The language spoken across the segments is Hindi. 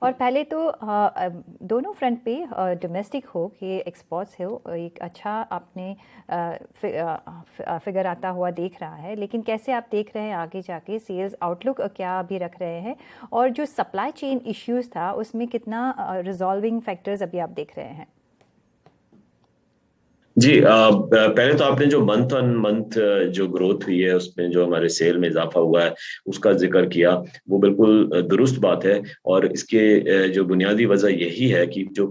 और पहले तो दोनों फ्रंट पे डोमेस्टिक हो कि एक्सपोर्ट्स हो, एक अच्छा आपने फिगर आता हुआ देख रहा है, लेकिन कैसे आप देख रहे हैं आगे जाके सेल्स आउटलुक क्या अभी रख रहे हैं, और जो सप्लाई चेन इश्यूज था उसमें कितना रिजॉल्विंग फैक्टर्स अभी आप देख रहे हैं? जी, पहले तो आपने जो मंथ ऑन मंथ जो ग्रोथ हुई है उसमें जो हमारे सेल में इजाफा हुआ है उसका जिक्र किया। वो बिल्कुल दुरुस्त बात है। और इसके जो बुनियादी वजह यही है कि जो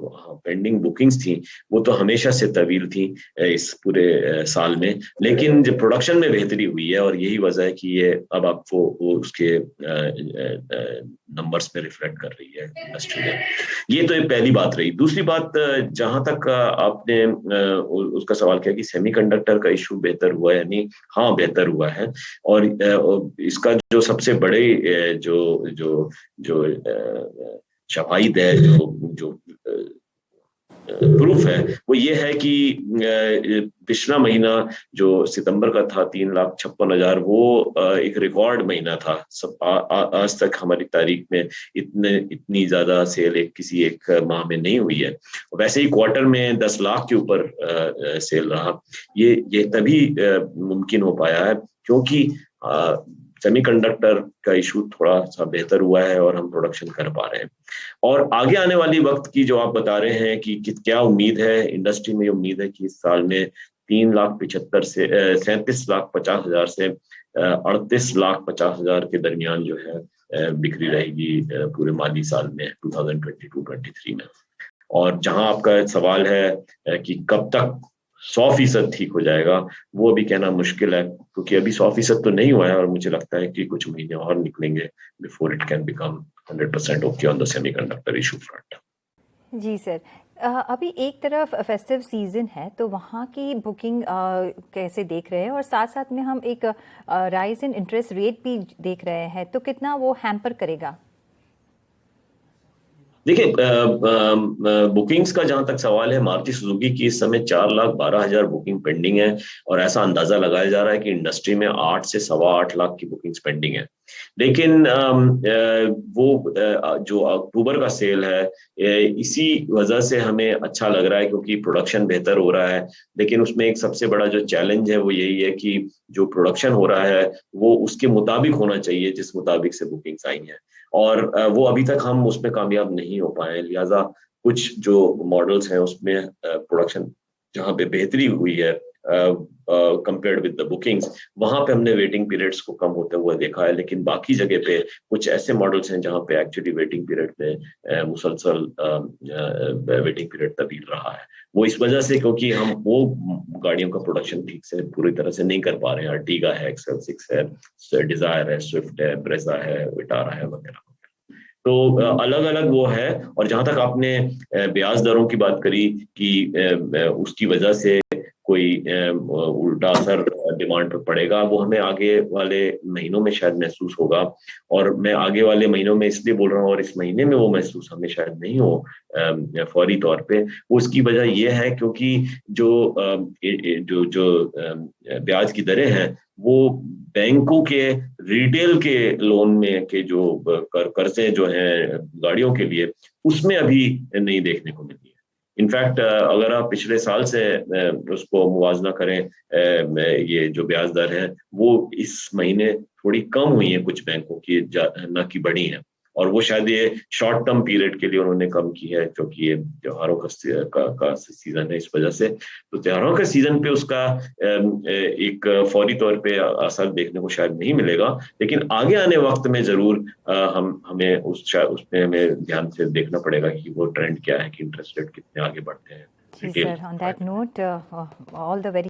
पेंडिंग बुकिंग्स थी वो तो हमेशा से तवील थी इस पूरे साल में। लेकिन जो प्रोडक्शन में बेहतरी हुई है और यही वजह है कि ये अब आपको वो उसके नंबर्स में रिफ्लेक्ट कर रही है इंडस्ट्री में। ये तो एक पहली बात रही। दूसरी बात, जहां तक आपने उसका सवाल किया कि सेमीकंडक्टर का इशू बेहतर हुआ है या नहीं, हाँ बेहतर हुआ है। और इसका जो सबसे बड़े जो जो जो शवाहिद है, जो जो प्रूफ है, वो ये है कि पिछला महीना जो सितंबर का था 3,56,000, वो एक रिकॉर्ड महीना था। सब आज तक हमारी तारीख में इतनी ज्यादा सेल किसी एक माह में नहीं हुई है। वैसे ही क्वार्टर में 10 लाख के ऊपर सेल रहा। ये तभी मुमकिन हो पाया है क्योंकि सेमीकंडक्टर का इशू थोड़ा सा बेहतर हुआ है और हम प्रोडक्शन कर पा रहे हैं। और आगे आने वाली वक्त की जो आप बता रहे हैं कि क्या उम्मीद है इंडस्ट्री में, उम्मीद है कि इस साल में 3,75,000 से 37,50,000 से 38,50,000 के दरमियान जो है बिक्री रहेगी पूरे माली साल में 2022-23 में। और जहां आपका सवाल है कि कब तक 100% ठीक हो जाएगा, वो अभी कहना मुश्किल है क्योंकि अभी 100% तो नहीं हुआ है और मुझे लगता है कि कुछ महीने और निकलेंगे before it can become 100% okay on the semiconductor issue front. जी सर। अभी एक तरफ फेस्टिव सीजन है तो वहाँ की बुकिंग कैसे देख रहे हैं, और साथ साथ में हम एक राइज इन इंटरेस्ट रेट भी देख रहे हैं, तो कितना वो हैम्पर करेगा? देखिए, बुकिंग्स का जहां तक सवाल है, मारुति सुजुकी की इस समय 4,12,000 बुकिंग पेंडिंग है। और ऐसा अंदाजा लगाया जा रहा है कि इंडस्ट्री में 8 से 8.25 लाख की बुकिंग्स पेंडिंग है। लेकिन वो जो अक्टूबर का सेल है, इसी वजह से हमें अच्छा लग रहा है क्योंकि प्रोडक्शन बेहतर हो रहा है। लेकिन उसमें एक सबसे बड़ा जो चैलेंज है वो यही है कि जो प्रोडक्शन हो रहा है वो उसके मुताबिक होना चाहिए जिस मुताबिक से बुकिंग्स आई हैं। और वो अभी तक हम उसमें कामयाब नहीं हो पाए। लिहाजा कुछ जो मॉडल्स हैं उसमें प्रोडक्शन जहाँ पे बेहतरी हुई है कंपेयर्ड विद द बुकिंग्स, वहां पे हमने वेटिंग पीरियड्स को कम होते हुए देखा है। लेकिन बाकी जगह पे कुछ ऐसे मॉडल्स हैं जहाँ पे एक्चुअली वेटिंग पीरियड में मुसलसल वेटिंग पीरियड तवील रहा है। वो इस वजह से क्योंकि हम वो गाड़ियों का प्रोडक्शन ठीक से पूरी तरह से नहीं कर पा रहे हैं। अर्टिगा है, XL6 है, डिजायर है, स्विफ्ट है, ब्रेजा है, विटारा है वगैरह। तो अलग अलग वो है। और जहां तक आपने ब्याज दरों की बात करी कि उसकी वजह से कोई उल्टा असर डिमांड पर पड़ेगा, वो हमें आगे वाले महीनों में शायद महसूस होगा। और मैं आगे वाले महीनों में इसलिए बोल रहा हूँ, और इस महीने में वो महसूस हमें शायद नहीं हो फौरी तौर पे। उसकी वजह यह है क्योंकि जो जो जो ब्याज की दरें हैं वो बैंकों के रिटेल के लोन में के जो कर्जे जो हैं गाड़ियों के लिए, उसमें अभी नहीं देखने को मिली है। इनफैक्ट अगर आप पिछले साल से उसको मुवाजना करें, ये जो ब्याज दर है वो इस महीने थोड़ी कम हुई है कुछ बैंकों की, न कि बढ़ी है। और वो शायद ये शॉर्ट टर्म पीरियड के लिए उन्होंने कम की है क्योंकि ये त्योहारों का सीजन है, इस वजह से। तो त्योहारों के सीजन पे उसका एक फौरी तौर पे असर देखने को शायद नहीं मिलेगा। लेकिन आगे आने वक्त में जरूर हमें उसमें हमें ध्यान से देखना पड़ेगा कि वो ट्रेंड क्या है, कि इंटरेस्ट रेट कितने आगे बढ़ते हैं जी retail sir, on that note all the very